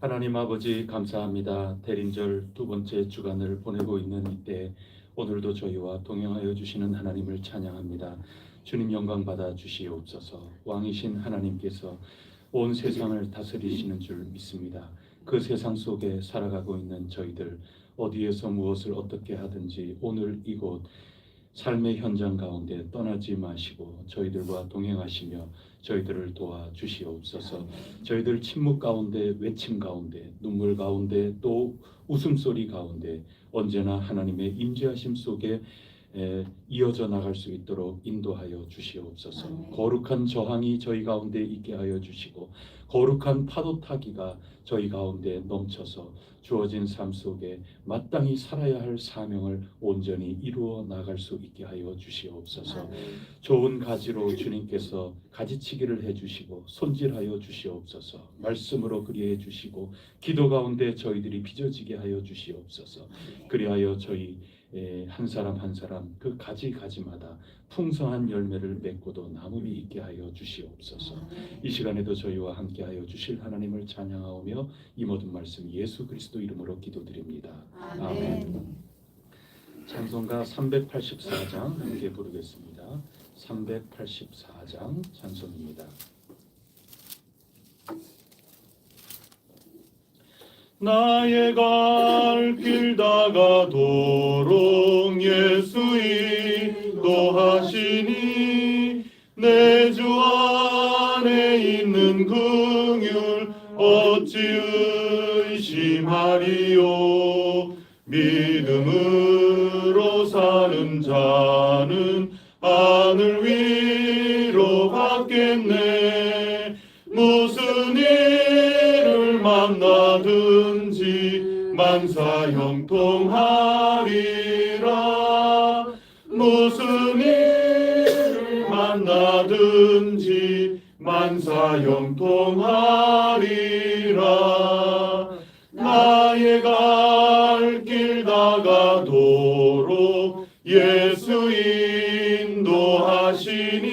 하나님 아버지 감사합니다. 대림절 두 번째 주간을 보내고 있는 이때 오늘도 저희와 동행하여 주시는 하나님을 찬양합니다. 주님 영광 받아 주시옵소서. 왕이신 하나님께서 온 세상을 다스리시는 줄 믿습니다. 그 세상 속에 살아가고 있는 저희들 어디에서 무엇을 어떻게 하든지 오늘 이곳 삶의 현장 가운데 떠나지 마시고 저희들과 동행하시며 저희들을 도와주시옵소서. 저희들 침묵 가운데, 외침 가운데, 눈물 가운데, 또 웃음소리 가운데 언제나 하나님의 임재하심 속에 이어져 나갈 수 있도록 인도하여 주시옵소서. 아멘. 거룩한 저항이 저희 가운데 있게 하여 주시고 거룩한 파도 타기가 저희 가운데 넘쳐서 주어진 삶 속에 마땅히 살아야 할 사명을 온전히 이루어 나갈 수 있게 하여 주시옵소서. 아멘. 좋은 가지로 주님께서 가지치기를 해주시고 손질하여 주시옵소서. 말씀으로 그리해 주시고 기도 가운데 저희들이 빚어지게 하여 주시옵소서. 그리하여 저희 한 사람 한 사람 그 가지마다 풍성한 열매를 맺고도 남음이 있게 하여 주시옵소서. 이 시간에도 저희와 함께 하여 주실 하나님을 찬양하오며 이 모든 말씀 예수 그리스도 이름으로 기도드립니다. 아멘. 찬송가 384장 함께 부르겠습니다. 384장 찬송입니다. 나의 갈 길 다가도록 예수 인도하시니 내 주 안에 있는 긍휼 어찌 의심하리요. 믿음으로 사는 자는 하늘 위로 받겠네. 무슨 일을 만나든지 만사 형통하리라. 무슨 일을 만나든지 만사 형통하리라. 나의 갈 길 다가도록 예수 인도하시니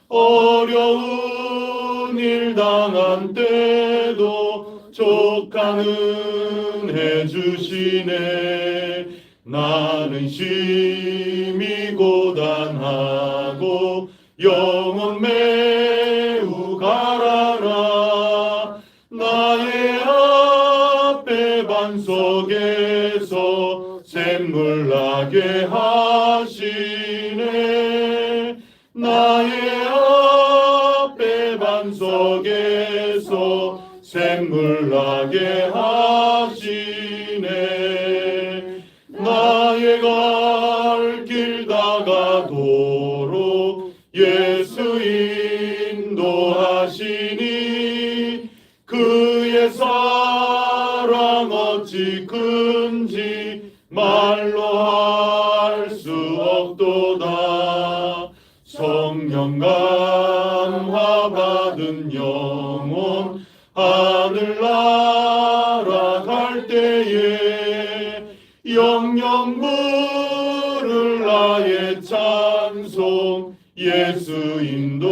어려운 일 당한 때도 족한 은혜 주시네. 나는 심히 고단하고 영혼 매우 가라라. 나의 앞에 반석에서 샘물 나게 하시네. 나의 앞에 반석에서 샘물 나게 하시네. 나의 갈 길 다가도록 예수 인도하시니 그의 사랑 어찌 큰지 말로 할 수 없도다. 성령 감화 받은 영혼 하늘 날아갈 때에 영영 부를 나의 찬송 예수 인도하셨네.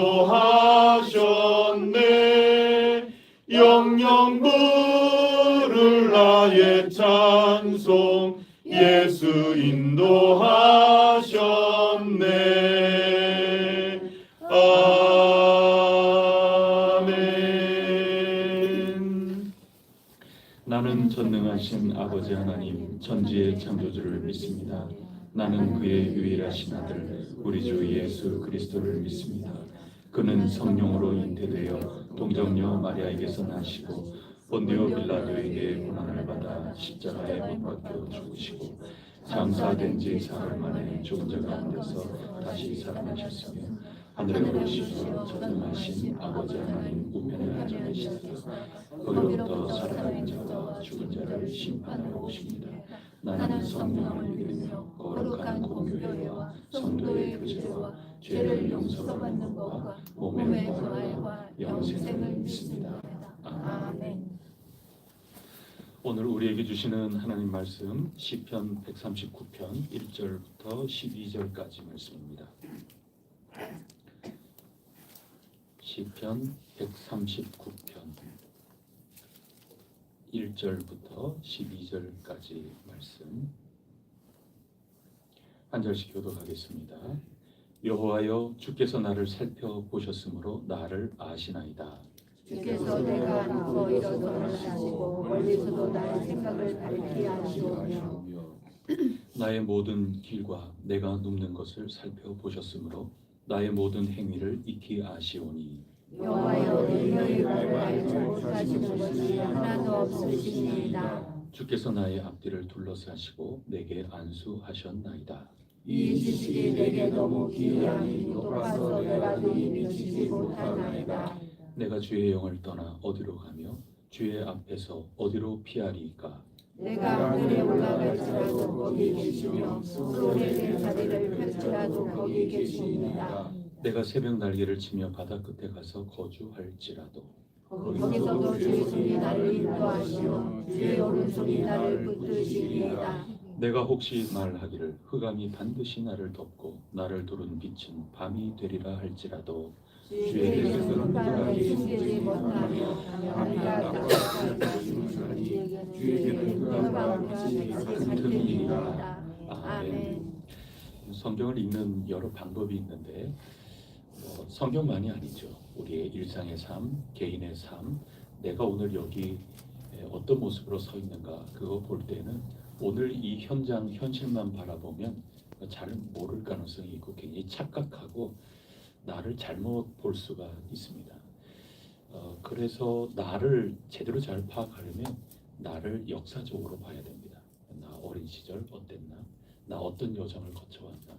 영영 부를 나의 찬송 예수 인도하셨네. 아멘. 나는 전능하신 아버지 하나님 천지의 창조주를 믿습니다. 나는 그의 유일하신 아들 우리 주 예수 그리스도를 믿습니다. 그는 성령으로 잉태되어 동정녀 마리아에게서 나시고 본디오 빌라도에게 고난을 받아 십자가에 못 박혀 죽으시고 장사된 지 사흘 만에 죽은 자 가운데서 다시 살아나셨으며 하늘에 오르시고 전능하신 아버지 하나님 우편에 앉아 계시다가 거기로부터 살아가는 자와 죽은 자를 심판하러 오십니다. 나는 성령을 믿으며 거룩한 공교회와 성도의 교제와 죄를 용서받는 것과 몸의 부활과 영생을 믿습니다. 아멘. 오늘 우리에게 주시는 하나님 말씀 시편 139편 1절부터 12절까지 말씀입니다. 시편 139편 1절부터 12절까지 말씀 한 절씩 교독하겠습니다. 여호와여, 주께서 나를 살펴보셨으므로 나를 아시나이다. 주께서 내가 누워 일어섬을 아시고 멀리서도 나의 생각을 밝히 아시오며 나의 모든 길과 내가 눕는 것을 살펴보셨으므로 나의 모든 행위를 익히 아시오니 여호와여, 너희 나를 알지 못하시는 것이 하나도 없으시니이다. 주께서 나의 앞뒤를 둘러싸시고 내게 안수하셨나이다. 이 지식이 내게 너무 기이하니 높아서 내가 능히 미치지 못하나이다. 내가 주의 영을 떠나 어디로 가며 주의 앞에서 어디로 피하리이까? 내가 하늘에 올라갈지라도 거기 계시며 수월에 내 다리를 펼치라도 거기 계시니이다. 내가 새벽 날개를 치며 바다 끝에 가서 거주할지라도 거기서도 주의 손이 나를 인도하시오 주의 오른손이 나를 붙드시니이다. 내가 혹시 말하기를 흑암이 반드시 나를 덮고 나를 두른 빛은 밤이 되리라 할지라도 주에게서 흑암이 숨기지 못하며 밤이라 깜짝하시는 주에게는 흑암과 빛이 같이 들리니이다. 아멘. 성경을 읽는 여러 방법이 있는데 성경만이 아니죠. 우리의 일상의 삶, 개인의 삶, 내가 오늘 여기 어떤 모습으로 서 있는가 그거 볼 때는 오늘 이 현장, 현실만 바라보면 잘 모를 가능성이 있고 굉장히 착각하고 나를 잘못 볼 수가 있습니다. 그래서 나를 제대로 잘 파악하려면 나를 역사적으로 봐야 됩니다. 나 어린 시절 어땠나? 나 어떤 여정을 거쳐왔나?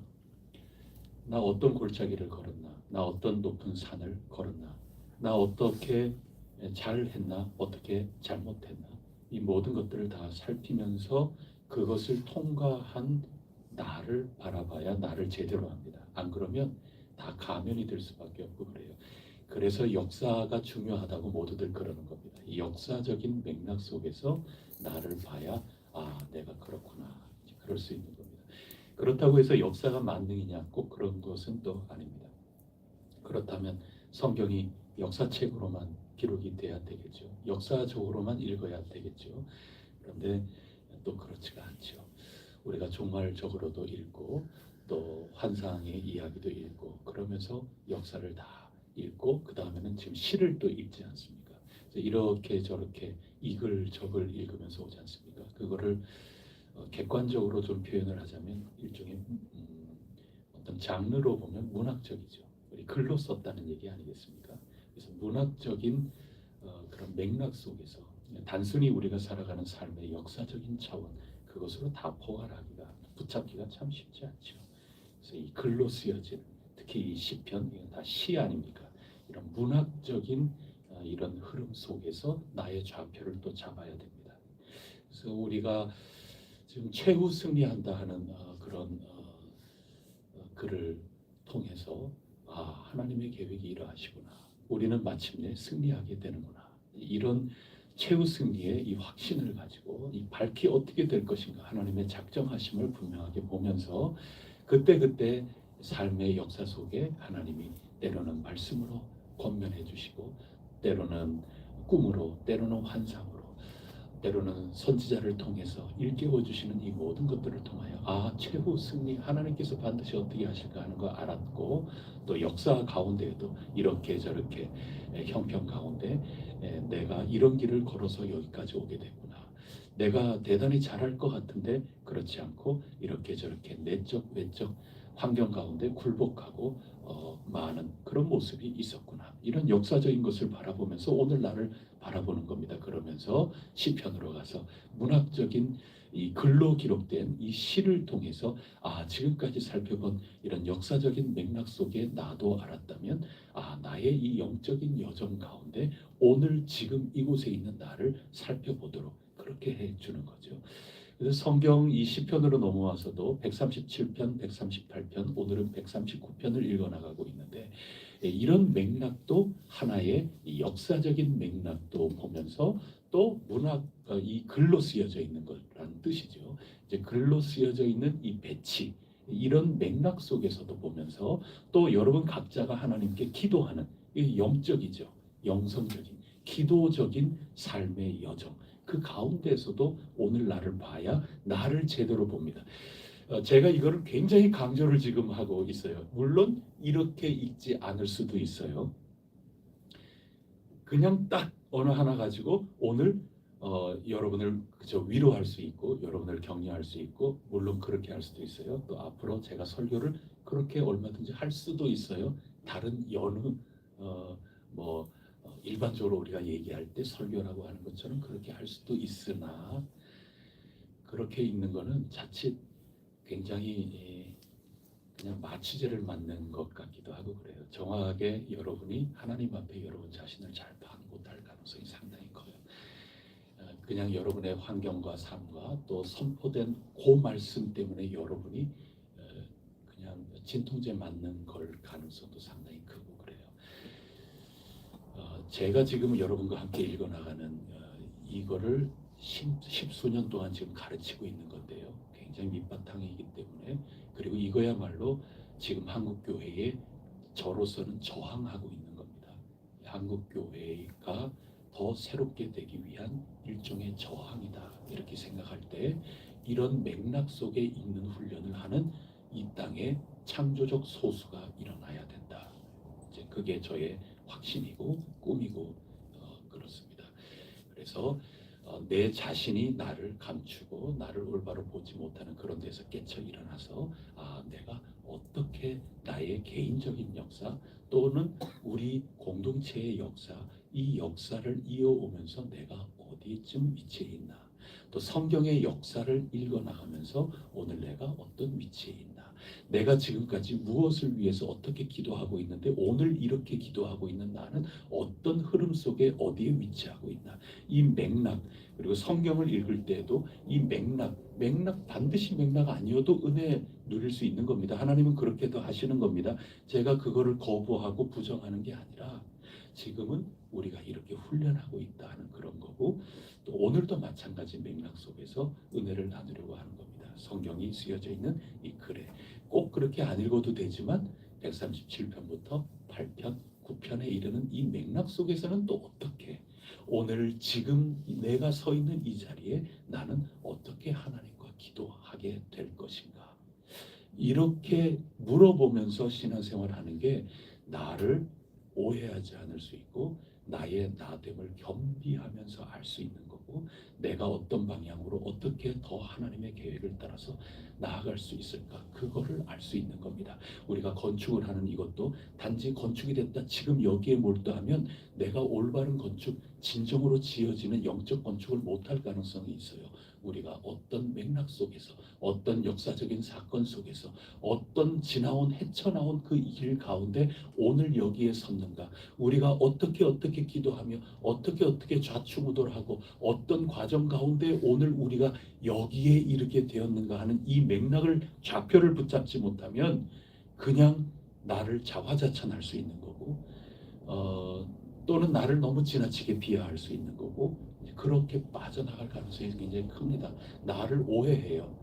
나 어떤 골짜기를 걸었나? 나 어떤 높은 산을 걸었나? 나 어떻게 잘했나? 어떻게 잘못했나? 이 모든 것들을 다 살피면서 그것을 통과한 나를 바라봐야 나를 제대로 합니다. 안 그러면 다 가면이 될 수밖에 없고 그래요. 그래서 역사가 중요하다고 모두들 그러는 겁니다. 이 역사적인 맥락 속에서 나를 봐야 내가 그렇구나. 그럴 수 있는 겁니다. 그렇다고 해서 역사가 만능이냐? 꼭 그런 것은 또 아닙니다. 그렇다면 성경이 역사책으로만 기록이 돼야 되겠죠. 역사적으로만 읽어야 되겠죠. 그런데 또 그렇지가 않죠. 우리가 종말적으로도 읽고 또 환상의 이야기도 읽고 그러면서 역사를 다 읽고 그 다음에는 지금 시를 또 읽지 않습니까? 이렇게 저렇게 이글저글 읽으면서 오지 않습니까? 그거를 객관적으로 좀 표현을 하자면 일종의 어떤 장르로 보면 문학적이죠. 우리 글로 썼다는 얘기 아니겠습니까? 그래서 문학적인 그런 맥락 속에서 단순히 우리가 살아가는 삶의 역사적인 차원 그것으로 다 포괄하기가 붙잡기가 참 쉽지 않죠. 그래서 이 글로 쓰여진 특히 이 시편 이건 다 시 아닙니까? 이런 문학적인 이런 흐름 속에서 나의 좌표를 또 잡아야 됩니다. 그래서 우리가 지금 최후 승리한다 하는 그런 글을 통해서 하나님의 계획이 이러하시구나. 우리는 마침내 승리하게 되는구나. 이런 최후 승리의 이 확신을 가지고 이 밝히 어떻게 될 것인가 하나님의 작정하심을 분명하게 보면서 그때그때 삶의 역사 속에 하나님이 때로는 말씀으로 권면해 주시고 때로는 꿈으로 때로는 환상으로 때로는 선지자를 통해서 일깨워 주시는 이 모든 것들을 통하여 최후 승리 하나님께서 반드시 어떻게 하실까 하는 거 알았고 또 역사 가운데에도 이렇게 저렇게 형편 가운데 내가 이런 길을 걸어서 여기까지 오게 됐구나. 내가 대단히 잘할 것 같은데 그렇지 않고 이렇게 저렇게 내적 외적 환경 가운데 굴복하고 많은 그런 모습이 있었구나. 이런 역사적인 것을 바라보면서 오늘 나를 바라보는 겁니다. 그러면서 시편으로 가서 문학적인 이 글로 기록된 이 시를 통해서 지금까지 살펴본 이런 역사적인 맥락 속에 나도 알았다면 나의 이 영적인 여정 가운데 오늘 지금 이곳에 있는 나를 살펴보도록 그렇게 해주는 거죠. 그래서 성경 이 시편으로 넘어와서도 137편, 138편, 오늘은 139편을 읽어나가고 있는데 이런 맥락도 하나의 역사적인 맥락도 보면서 또 문학 이 글로 쓰여져 있는 거라는 뜻이죠. 이제 글로 쓰여져 있는 이 배치 이런 맥락 속에서도 보면서 또 여러분 각자가 하나님께 기도하는 이 영적이죠. 영성적인 기도적인 삶의 여정 그 가운데에서도 오늘 나를 봐야 나를 제대로 봅니다. 제가 이거를 굉장히 강조를 지금 하고 있어요. 물론 이렇게 읽지 않을 수도 있어요. 그냥 딱 어느 하나 가지고 오늘 여러분을 그저 위로할 수 있고 여러분을 격려할 수 있고 물론 그렇게 할 수도 있어요. 또 앞으로 제가 설교를 그렇게 얼마든지 할 수도 있어요. 다른 여느 일반적으로 우리가 얘기할 때 설교라고 하는 것처럼 그렇게 할 수도 있으나 그렇게 읽는 거는 자칫 굉장히 그냥 마취제를 맞는 것 같기도 하고 그래요. 정확하게 여러분이 하나님 앞에 여러분 자신을 잘 파악 못할 가능성이 상당히 커요. 그냥 여러분의 환경과 삶과 또 선포된 그 말씀 때문에 여러분이 그냥 진통제 맞는 걸 가능성도 상당히 크고 그래요. 제가 지금 여러분과 함께 읽어나가는 이거를 십수년 동안 지금 가르치고 있는 건데요. 굉장히 밑바탕이기 때문에 그리고 이거야말로 지금 한국교회에 저로서는 저항하고 있는 겁니다. 한국교회가 더 새롭게 되기 위한 일종의 저항이다 이렇게 생각할 때 이런 맥락 속에 있는 훈련을 하는 이 땅에 창조적 소수가 일어나야 된다. 이제 그게 저의 확신이고 꿈이고 그렇습니다. 그래서 내 자신이 나를 감추고 나를 올바로 보지 못하는 그런 데서 깨쳐 일어나서 내가 어떻게 나의 개인적인 역사 또는 우리 공동체의 역사 이 역사를 이어오면서 내가 어디쯤 위치해 있나 또 성경의 역사를 읽어나가면서 오늘 내가 어떤 위치에 있나 내가 지금까지 무엇을 위해서 어떻게 기도하고 있는데 오늘 이렇게 기도하고 있는 나는 어떤 흐름 속에 어디에 위치하고 있나 이 맥락 그리고 성경을 읽을 때에도 이 맥락 반드시 맥락 아니어도 은혜 누릴 수 있는 겁니다. 하나님은 그렇게도 하시는 겁니다. 제가 그거를 거부하고 부정하는 게 아니라 지금은 우리가 이렇게 훈련하고 있다는 그런 거고 또 오늘도 마찬가지 맥락 속에서 은혜를 나누려고 하는 겁니다. 성경이 쓰여져 있는 이 글에 꼭 그렇게 안 읽어도 되지만 137편부터 8편, 9편에 이르는 이 맥락 속에서는 또 어떻게 오늘 지금 내가 서 있는 이 자리에 나는 어떻게 하나님과 기도하게 될 것인가 이렇게 물어보면서 신앙생활하는 게 나를 오해하지 않을 수 있고 나의 나됨을 겸비하면서 알 수 있는 거고 내가 어떤 방향으로 어떻게 더 하나님의 계획을 따라서 나아갈 수 있을까 그거를 알 수 있는 겁니다. 우리가 건축을 하는 이것도 단지 건축이 됐다 지금 여기에 몰두하면 내가 올바른 건축 진정으로 지어지는 영적 건축을 못할 가능성이 있어요. 우리가 어떤 맥락 속에서 어떤 역사적인 사건 속에서 어떤 지나온 헤쳐나온 그 길 가운데 오늘 여기에 섰는가 우리가 어떻게 기도하며 어떻게 좌충우돌하고 어떤 과정 가운데 오늘 우리가 여기에 이르게 되었는가 하는 이 맥락을 좌표를 붙잡지 못하면 그냥 나를 자화자찬할 수 있는 거고 또는 나를 너무 지나치게 비하할 수 있는 거고 그렇게 빠져나갈 가능성이 굉장히 큽니다. 나를 오해해요.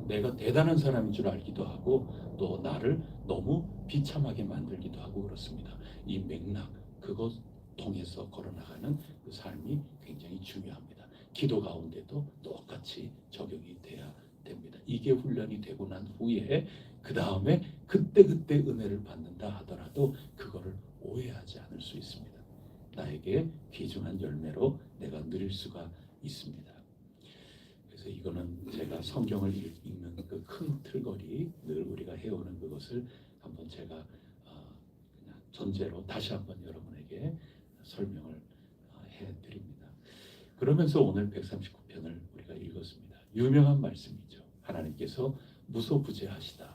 내가 대단한 사람인 줄 알기도 하고 또 나를 너무 비참하게 만들기도 하고 그렇습니다. 이 맥락 그것 통해서 걸어나가는 그 삶이 굉장히 중요합니다. 기도 가운데도 똑같이 적용이 돼야 됩니다. 이게 훈련이 되고 난 후에 그 다음에 그때 은혜를 받는다 하더라도 그거를 오해하지 않을 수 있습니다. 나에게 귀중한 열매로 내가 누릴 수가 있습니다. 그래서 이거는 제가 성경을 읽는 그 큰 틀거리 늘 우리가 해오는 그것을 한번 제가 그냥 전제로 다시 한번 여러분에게 설명을 해드립니다. 그러면서 오늘 139편을 우리가 읽었습니다. 유명한 말씀이죠. 하나님께서 무소부재하시다.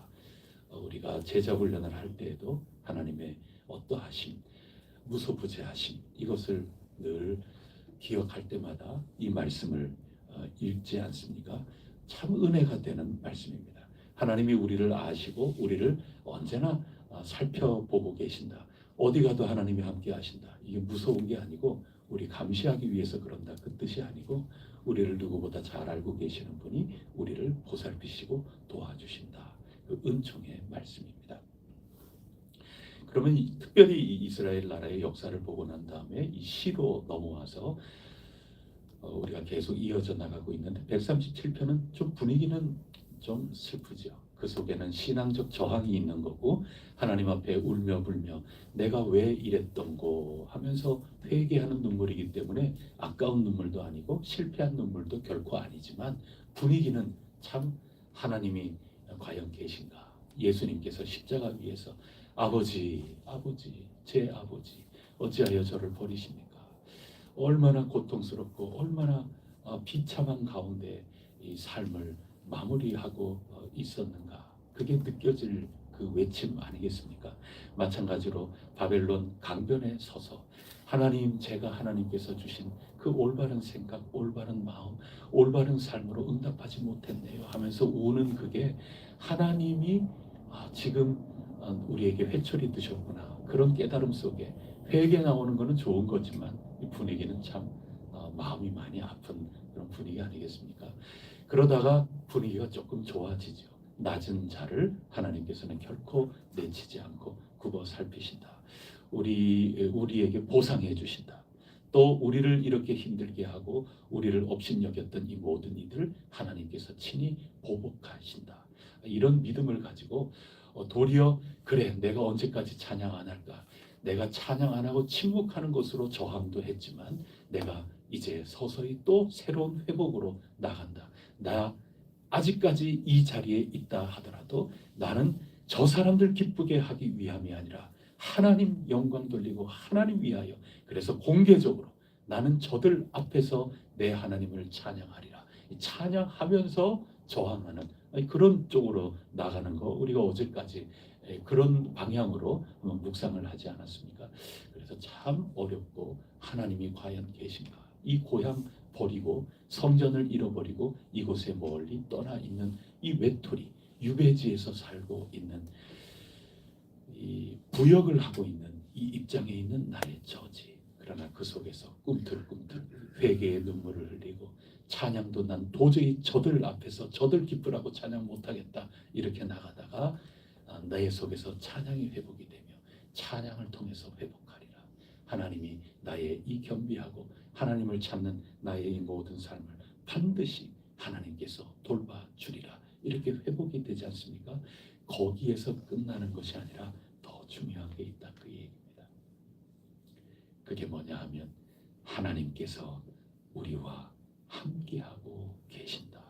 우리가 제자 훈련을 할 때에도 하나님의 어떠하심, 무소부재하심 이것을 늘 기억할 때마다 이 말씀을 읽지 않습니까? 참 은혜가 되는 말씀입니다. 하나님이 우리를 아시고 우리를 언제나 살펴보고 계신다. 어디 가도 하나님이 함께 하신다. 이게 무서운 게 아니고 우리 감시하기 위해서 그런다. 그 뜻이 아니고 우리를 누구보다 잘 알고 계시는 분이 우리를 보살피시고 도와주신다. 그 은총의 말씀입니다. 그러면 특별히 이 이스라엘 나라의 역사를 보고 난 다음에 이 시로 넘어와서 우리가 계속 이어져 나가고 있는데 137편은 좀 분위기는 좀 슬프죠. 그 속에는 신앙적 저항이 있는 거고 하나님 앞에 울며 불며 내가 왜 이랬던고 하면서 회개하는 눈물이기 때문에 아까운 눈물도 아니고 실패한 눈물도 결코 아니지만 분위기는 참 하나님이 과연 계신가? 예수님께서 십자가 위에서 아버지, 아버지, 제 아버지 어찌하여 저를 버리십니까? 얼마나 고통스럽고 얼마나 비참한 가운데 이 삶을 마무리하고 있었는가. 그게 느껴질 그 외침 아니겠습니까? 마찬가지로 바벨론 강변에 서서 하나님, 제가 하나님께서 주신 그 올바른 생각, 올바른 마음, 올바른 삶으로 응답하지 못했네요 하면서 우는 그게 하나님이 지금 우리에게 회초리 드셨구나. 그런 깨달음 속에 회개 나오는 것은 좋은 거지만 이 분위기는 참 마음이 많이 아픈 그런 분위기 아니겠습니까? 그러다가 분위기가 조금 좋아지죠. 낮은 자를 하나님께서는 결코 내치지 않고 굽어 살피신다. 우리에게 보상해 주신다. 또 우리를 이렇게 힘들게 하고 우리를 업신여겼던 이 모든 이들 하나님께서 친히 보복하신다. 이런 믿음을 가지고 도리어 그래 내가 언제까지 찬양 안 할까? 내가 찬양 안 하고 침묵하는 것으로 저항도 했지만 내가 이제 서서히 또 새로운 회복으로 나간다. 나 아직까지 이 자리에 있다 하더라도 나는 저 사람들 기쁘게 하기 위함이 아니라 하나님 영광 돌리고 하나님 위하여 그래서 공개적으로 나는 저들 앞에서 내 하나님을 찬양하리라. 찬양하면서 저항하는 그런 쪽으로 나가는 거 우리가 어제까지 그런 방향으로 묵상을 하지 않았습니까? 그래서 참 어렵고 하나님이 과연 계신가? 이 고향 버리고 성전을 잃어버리고 이곳에 멀리 떠나 있는 이 외톨이 유배지에서 살고 있는 이 부역을 하고 있는 이 입장에 있는 나의 처지. 그러나 그 속에서 꿈틀꿈틀 회개의 눈물을 흘리고 찬양도 난 도저히 저들 앞에서 저들 기쁘라고 찬양 못하겠다 이렇게 나가다가 나의 속에서 찬양이 회복이 되며 찬양을 통해서 회복하리라. 하나님이 나의 이 겸비하고 하나님을 찾는 나의 이 모든 삶을 반드시 하나님께서 돌봐주리라. 이렇게 회복이 되지 않습니까? 거기에서 끝나는 것이 아니라 더 중요한 게 있다 그 얘기입니다. 그게 뭐냐 하면 하나님께서 우리와 함께하고 계신다.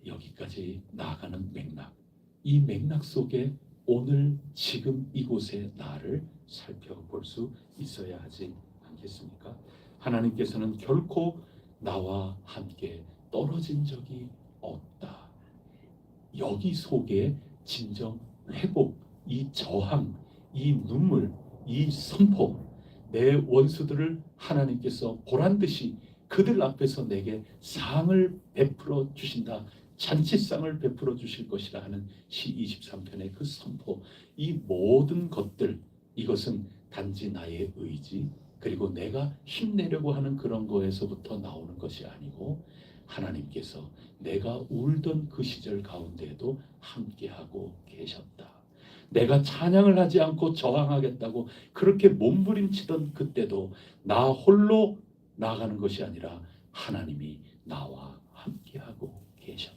여기까지 나아가는 맥락, 이 맥락 속에 오늘 지금 이곳에 나를 살펴볼 수 있어야 하지 않겠습니까? 하나님께서는 결코 나와 함께 떨어진 적이 없다. 여기 속에 진정 회복, 이 저항, 이 눈물, 이 선포, 내 원수들을 하나님께서 보란듯이 그들 앞에서 내게 상을 베풀어 주신다. 잔치상을 베풀어 주실 것이라 하는 시 23편의 그 선포, 이 모든 것들, 이것은 단지 나의 의지 그리고 내가 힘내려고 하는 그런 거에서부터 나오는 것이 아니고 하나님께서 내가 울던 그 시절 가운데에도 함께하고 계셨다. 내가 찬양을 하지 않고 저항하겠다고 그렇게 몸부림치던 그때도 나 홀로 나가는 것이 아니라 하나님이 나와 함께하고 계셨다.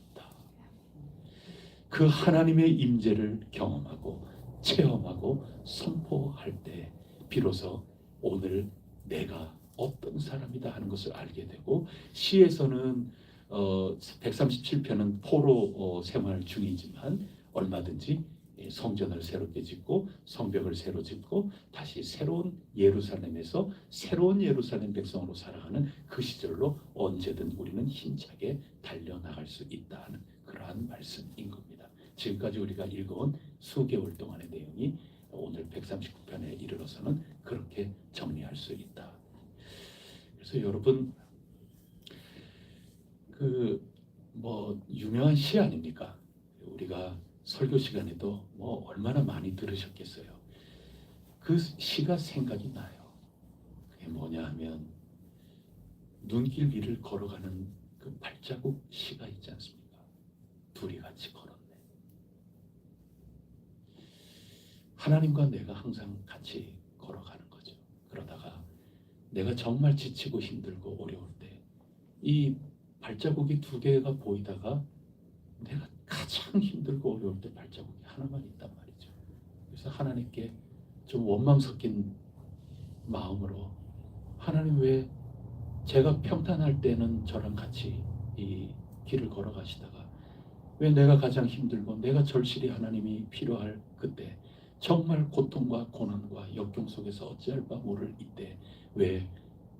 그 하나님의 임재를 경험하고 체험하고 선포할 때 비로소 오늘 내가 어떤 사람이다 하는 것을 알게 되고 시에서는 137편은 포로 생활 중이지만 얼마든지 성전을 새롭게 짓고 성벽을 새로 짓고 다시 새로운 예루살렘에서 새로운 예루살렘 백성으로 살아가는 그 시절로 언제든 우리는 힘차게 달려나갈 수 있다는 그러한 말씀인 겁니다. 지금까지 우리가 읽어온 수개월 동안의 내용이 오늘 139편에 이르러서는 그렇게 정리할 수 있다. 그래서 여러분 유명한 시 아닙니까? 우리가 설교 시간에도 얼마나 많이 들으셨겠어요. 그 시가 생각이 나요. 그게 뭐냐 하면 눈길 위를 걸어가는 그 발자국 시가 있지 않습니까? 둘이 같이 걸었네. 하나님과 내가 항상 같이 걸어가는 거죠. 그러다가 내가 정말 지치고 힘들고 어려울 때 이 발자국이 두 개가 보이다가 내가 가장 힘들고 어려울 때 발자국이 하나만 있단 말이죠. 그래서 하나님께 좀 원망 섞인 마음으로, 하나님 왜 제가 평탄할 때는 저랑 같이 이 길을 걸어가시다가 왜 내가 가장 힘들고 내가 절실히 하나님이 필요할 그때, 정말 고통과 고난과 역경 속에서 어찌할 바 모를 이때 왜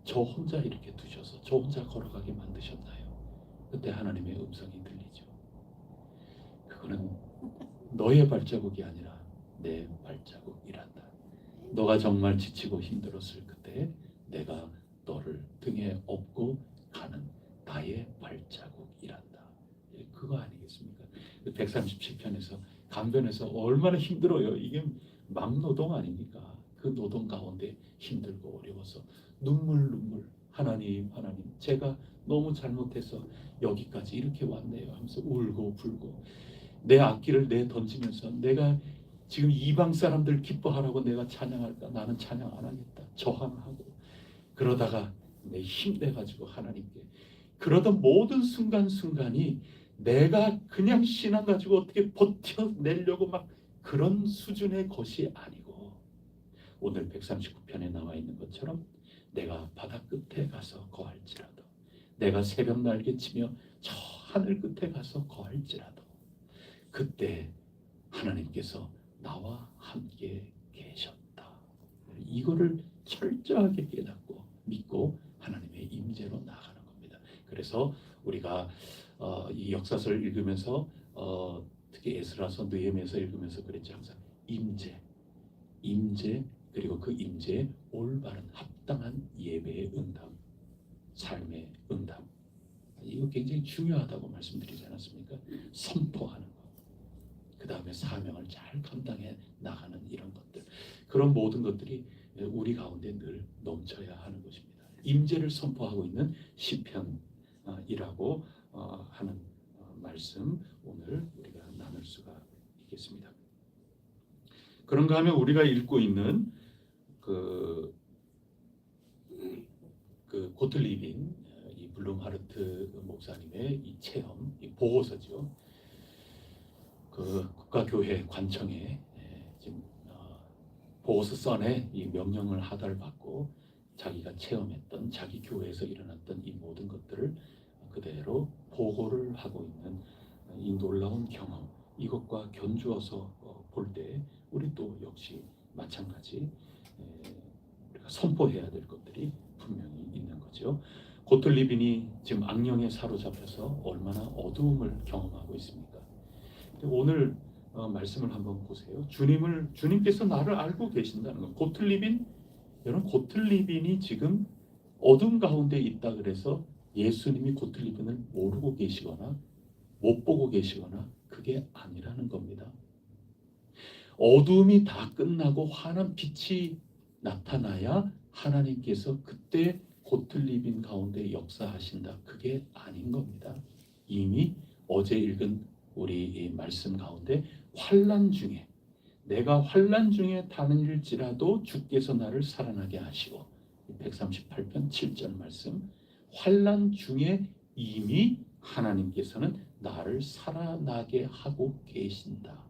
저 혼자 이렇게 두셔서 저 혼자 걸어가게 만드셨나요? 그때 하나님의 음성이 들리죠. 그거는 너의 발자국이 아니라 내 발자국이란다. 너가 정말 지치고 힘들었을 그때 내가 너를 등에 업고 가는 나의 발자국이란다. 그거 아니겠습니까? 137편에서 강변에서 얼마나 힘들어요. 이게 막노동 아닙니까? 그 노동 가운데 힘들고 어려워서 눈물 하나님 제가 너무 잘못해서 여기까지 이렇게 왔네요 하면서 울고 불고 내 악기를 던지면서 내가 지금 이방 사람들 기뻐하라고 내가 찬양할까? 나는 찬양 안 하겠다. 저항하고 그러다가 내 힘내가지고 하나님께, 그러던 모든 순간순간이 내가 그냥 신앙 가지고 어떻게 버텨내려고 막 그런 수준의 것이 아니고, 오늘 139편에 나와 있는 것처럼 내가 바다 끝에 가서 거할지라도, 내가 새벽 날개치며 저 하늘 끝에 가서 거할지라도 그때 하나님께서 나와 함께 계셨다. 이거를 철저하게 깨닫고 믿고 하나님의 임재로 나아가는 겁니다. 그래서 우리가 이 역사서를 읽으면서 특히 에스라서 느헤미야서 읽으면서 그랬죠. 항상 임재 그리고 그 임재에 올바른 합당한 예배의 응답, 삶의 응답, 이거 굉장히 중요하다고 말씀드리지 않았습니까? 선포하는 것, 그 다음에 사명을 잘 감당해 나가는 이런 것들, 그런 모든 것들이 우리 가운데 늘 넘쳐야 하는 것입니다. 임재를 선포하고 있는 시편이라고 하는 말씀, 오늘 우리가 나눌 수가 있겠습니다. 그런가 하면 우리가 읽고 있는 그 고틀리빈 이 블룸하르트 목사님의 이 체험, 이 보고서죠. 그 국가교회 관청에 지금 보고서 써내 이 명령을 하달받고 자기가 체험했던, 자기 교회에서 일어났던 이 모든 것들을 그대로 보고를 하고 있는 이 놀라운 경험, 이것과 견주어서 볼 때 우리 또 역시 마찬가지 우리가 선포해야 될 것들이 분명히 있는 거죠. 고틀리빈이 지금 악령에 사로잡혀서 얼마나 어두움을 경험하고 있습니까? 오늘 말씀을 한번 보세요. 주님께서 나를 알고 계신다는 것. 여러분 고틀리빈이 지금 어둠 가운데 있다 그래서 예수님이 고틀리빈을 모르고 계시거나 못 보고 계시거나 그게 아니라는 겁니다. 어둠이 다 끝나고 환한 빛이 나타나야 하나님께서 그때 고틀리빈 가운데 역사하신다. 그게 아닌 겁니다. 이미 어제 읽은 우리 이 말씀 가운데 환난 중에, 내가 환난 중에 다닐지라도 주께서 나를 살아나게 하시고, 138편 7절 말씀, 환난 중에 이미 하나님께서는 나를 살아나게 하고 계신다.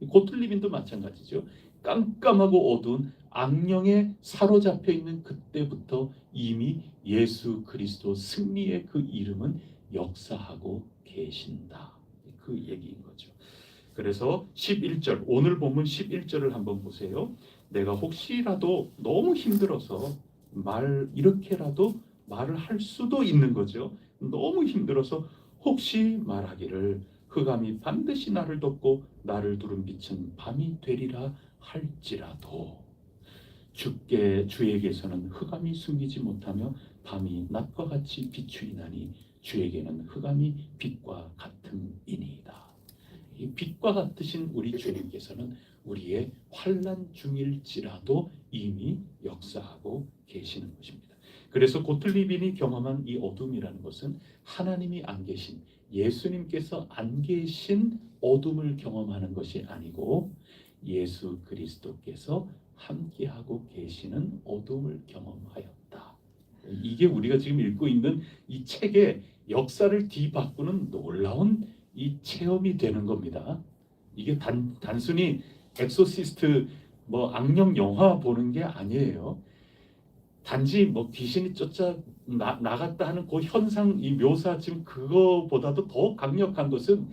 고틀리빈도 마찬가지죠. 깜깜하고 어두운 악령에 사로잡혀 있는 그때부터 이미 예수 그리스도 승리의 그 이름은 역사하고 계신다. 그 얘기인 거죠. 그래서 11절, 오늘 본문 11절을 한번 보세요. 내가 혹시라도 너무 힘들어서 이렇게라도 말을 할 수도 있는 거죠. 너무 힘들어서 혹시 말하기를 흑암이 반드시 나를 덮고 나를 두른 빛은 밤이 되리라 할지라도, 주에게서는 흑암이 숨기지 못하며 밤이 낮과 같이 비추이나니 주에게는 흑암이 빛과 같음이니이다. 이 빛과 같으신 우리 주님께서는 우리의 환난 중일지라도 이미 역사하고 계시는 것입니다. 그래서 고틀리빈이 경험한 이 어둠이라는 것은 하나님이 안 계신, 예수님께서 안 계신 어둠을 경험하는 것이 아니고 예수 그리스도께서 함께하고 계시는 어둠을 경험하였다. 이게 우리가 지금 읽고 있는 이 책의 역사를 뒤바꾸는 놀라운 이 체험이 되는 겁니다. 이게 단순히 엑소시스트 뭐 악령 영화 보는 게 아니에요. 단지 뭐 귀신이 쫓아 나갔다 하는 그 현상 이 묘사 지금 그거보다도 더 강력한 것은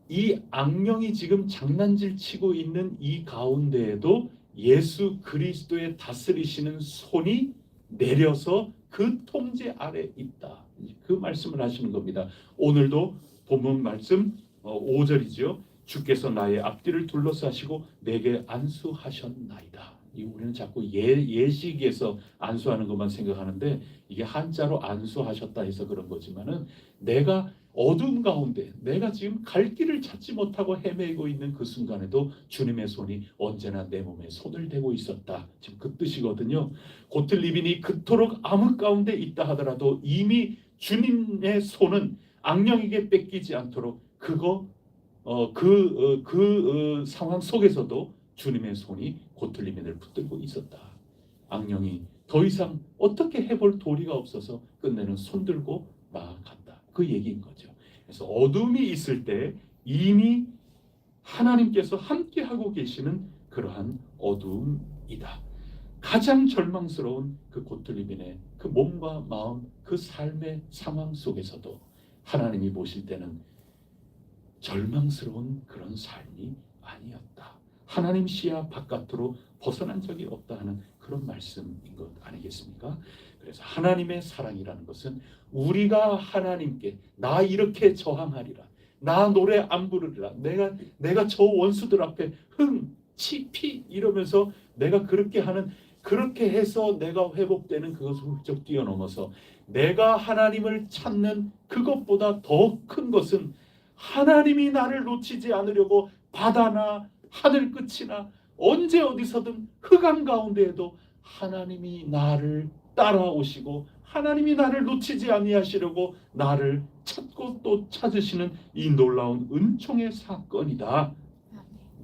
이 악령이 지금 장난질 치고 있는 이 가운데에도 예수 그리스도의 다스리시는 손이 내려서 그 통제 아래 있다. 그 말씀을 하시는 겁니다. 오늘도 본문 말씀 5절이죠. 주께서 나의 앞뒤를 둘러싸시고 내게 안수하셨나이다. 우리는 자꾸 예식에서 안수하는 것만 생각하는데 이게 한자로 안수하셨다 해서 그런 거지만은 내가 어두운 가운데 내가 지금 갈 길을 찾지 못하고 헤매고 있는 그 순간에도 주님의 손이 언제나 내 몸에 손을 대고 있었다. 지금 그 뜻이거든요. 고틀리빈이 그토록 암흑 가운데 있다 하더라도 이미 주님의 손은 악령에게 뺏기지 않도록 상황 속에서도 주님의 손이 고틀리빈을 붙들고 있었다. 악령이 더 이상 어떻게 해볼 도리가 없어서 끝내는 손들고 나아간다. 그 얘기인 거죠. 그래서 어둠이 있을 때 이미 하나님께서 함께하고 계시는 그러한 어둠이다. 가장 절망스러운 그 고틀리빈의 그 몸과 마음, 그 삶의 상황 속에서도 하나님이 보실 때는 절망스러운 그런 삶이 아니었다. 하나님 시야 바깥으로 벗어난 적이 없다 하는 그런 말씀인 것 아니겠습니까? 그래서 하나님의 사랑이라는 것은 우리가 하나님께 나 이렇게 저항하리라, 나 노래 안 부르리라, 내가 저 원수들 앞에 흥, 치, 피 이러면서 내가 그렇게 해서 내가 회복되는 그것을 훌쩍 뛰어넘어서 내가 하나님을 찾는 그것보다 더 큰 것은 하나님이 나를 놓치지 않으려고 바다나 하늘 끝이나 언제 어디서든 흑암 가운데에도 하나님이 나를 따라오시고 하나님이 나를 놓치지 아니하시려고 나를 찾고 또 찾으시는 이 놀라운 은총의 사건이다.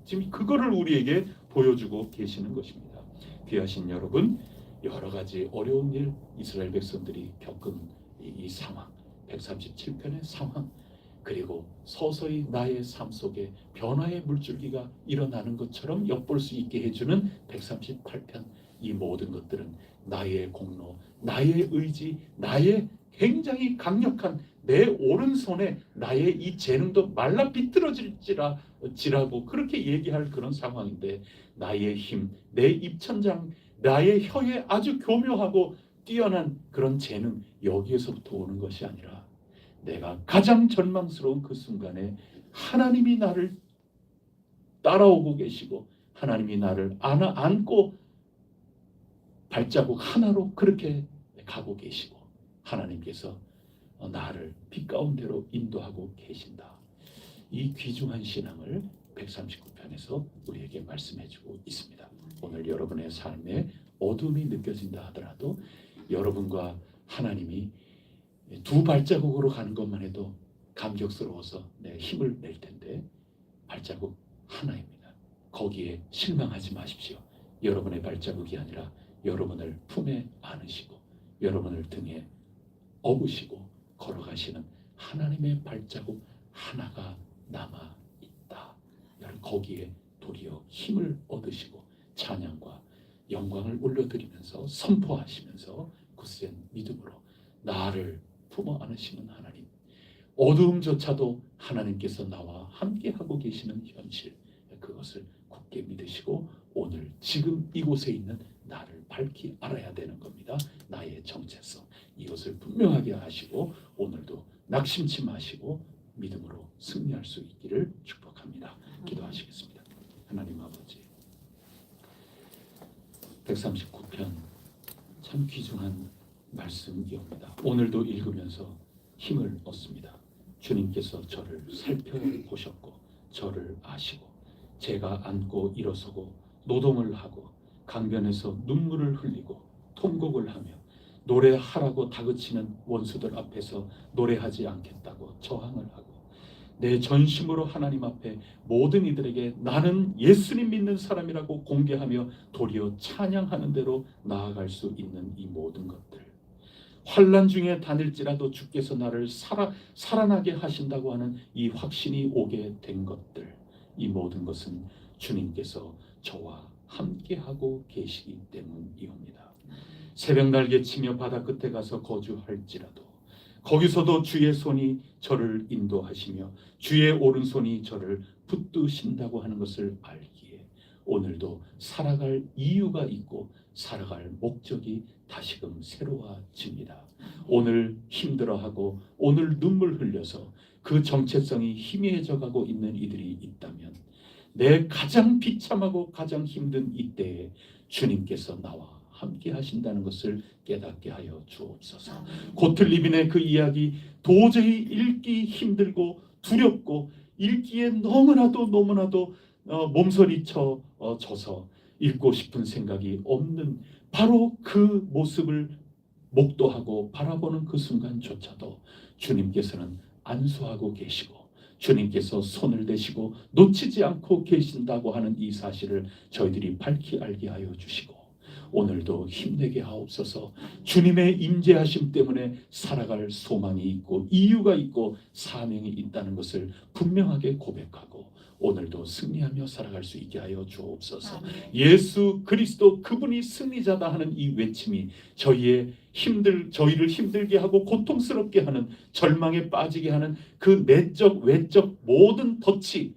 지금 그거를 우리에게 보여주고 계시는 것입니다. 귀하신 여러분, 여러 가지 어려운 일, 이스라엘 백성들이 겪은 이 상황, 137편의 상황, 그리고 서서히 나의 삶 속에 변화의 물줄기가 일어나는 것처럼 엿볼 수 있게 해주는 138편, 이 모든 것들은 나의 공로, 나의 의지, 나의 굉장히 강력한 내 오른손에 나의 이 재능도 말라 비틀어질지라고 그렇게 얘기할 그런 상황인데, 나의 힘, 내 입천장, 나의 혀에 아주 교묘하고 뛰어난 그런 재능, 여기에서부터 오는 것이 아니라 내가 가장 절망스러운 그 순간에 하나님이 나를 따라오고 계시고 하나님이 나를 안고 발자국 하나로 그렇게 가고 계시고 하나님께서 나를 빛 가운데로 인도하고 계신다. 이 귀중한 신앙을 139편에서 우리에게 말씀해주고 있습니다. 오늘 여러분의 삶에 어둠이 느껴진다 하더라도 여러분과 하나님이 두 발자국으로 가는 것만 해도 감격스러워서 내 힘을 낼 텐데 발자국 하나입니다. 거기에 실망하지 마십시오. 여러분의 발자국이 아니라 여러분을 품에 안으시고 여러분을 등에 업으시고 걸어가시는 하나님의 발자국 하나가 남아 있다. 여러분 거기에 도리어 힘을 얻으시고 찬양과 영광을 올려드리면서 선포하시면서 굳센 믿음으로 나를 품어 안으시는 하나님, 어두움조차도 하나님께서 나와 함께하고 계시는 현실, 그것을 굳게 믿으시고 오늘 지금 이곳에 있는 나를 밝히 알아야 되는 겁니다. 나의 정체성, 이것을 분명하게 하시고 오늘도 낙심치 마시고 믿음으로 승리할 수 있기를 축복합니다. 기도하시겠습니다. 하나님 아버지, 139편 참 귀중한 말씀이옵니다. 오늘도 읽으면서 힘을 얻습니다. 주님께서 저를 살펴보셨고 저를 아시고 제가 앉고 일어서고 노동을 하고 강변에서 눈물을 흘리고 통곡을 하며 노래하라고 다그치는 원수들 앞에서 노래하지 않겠다고 저항을 하고 내 전심으로 하나님 앞에 모든 이들에게 나는 예수님 믿는 사람이라고 공개하며 도리어 찬양하는 대로 나아갈 수 있는 이 모든 것들, 환난 중에 다닐지라도 주께서 나를 살아나게 하신다고 하는 이 확신이 오게 된 것들, 이 모든 것은 주님께서 저와 함께하고 계시기 때문이옵니다. 새벽 날개 치며 바다 끝에 가서 거주할지라도 거기서도 주의 손이 저를 인도하시며 주의 오른손이 저를 붙드신다고 하는 것을 알기에 오늘도 살아갈 이유가 있고 살아갈 목적이 다시금 새로워집니다. 오늘 힘들어하고 오늘 눈물 흘려서 그 정체성이 희미해져 가고 있는 이들이 있다면 내 가장 비참하고 가장 힘든 이때에 주님께서 나와 함께 하신다는 것을 깨닫게 하여 주옵소서. 고틀리빈의 그 이야기 도저히 읽기 힘들고 두렵고 읽기에 너무나도 몸서리쳐져서 읽고 싶은 생각이 없는 바로 그 모습을 목도하고 바라보는 그 순간조차도 주님께서는 안수하고 계시고 주님께서 손을 대시고 놓치지 않고 계신다고 하는 이 사실을 저희들이 밝히 알게 하여 주시고 오늘도 힘내게 하옵소서. 주님의 임재하심 때문에 살아갈 소망이 있고 이유가 있고 사명이 있다는 것을 분명하게 고백하고 오늘도 승리하며 살아갈 수 있게 하여 주옵소서. 예수 그리스도 그분이 승리자다 하는 이 외침이 저희를 힘들게 하고 고통스럽게 하는 절망에 빠지게 하는 그 내적 외적 모든 덫이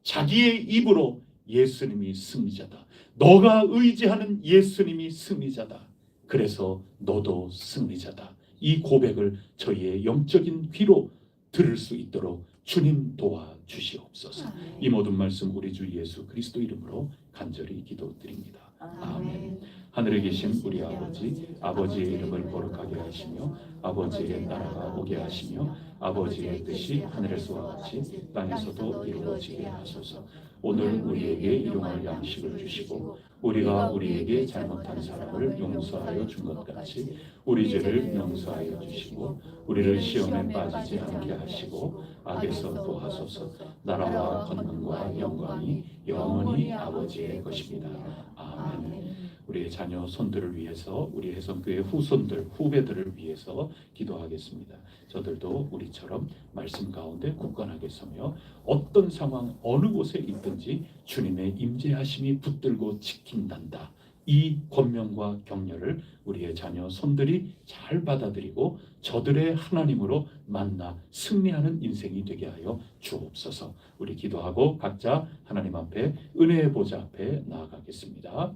자기의 입으로 예수님이 승리자다. 너가 의지하는 예수님이 승리자다. 그래서 너도 승리자다. 이 고백을 저희의 영적인 귀로 들을 수 있도록 주님 도와주시옵소서. 이 모든 말씀 우리 주 예수 그리스도 이름으로 간절히 기도드립니다. 아멘. 하늘에 계신 우리 아버지의 이름을 거룩하게 하시며 아버지의 나라가 오게 하시며 아버지의 뜻이 하늘에서와 같이 땅에서도 이루어지게 하소서. 오늘 우리에게 일용할 양식을 주시고 우리가 우리에게 잘못한 사람을 용서하여 준 것 같이 우리 죄를 용서하여 주시고 우리를 시험에 빠지지 않게 하시고 악에서 도하소서. 나라와 권능과 영광이 영원히 아버지의 것입니다. 아멘. 우리의 자녀 손들을 위해서 우리 해성교회 후배들을 위해서 기도하겠습니다. 저들도 우리처럼 말씀 가운데 굳건하게 서며 어떤 상황 어느 곳에 있든지 주님의 임재하심이 붙들고 지킨단다. 이 권면과 격려를 우리의 자녀 손들이 잘 받아들이고 저들의 하나님으로 만나 승리하는 인생이 되게 하여 주옵소서. 우리 기도하고 각자 하나님 앞에 은혜의 보좌 앞에 나아가겠습니다.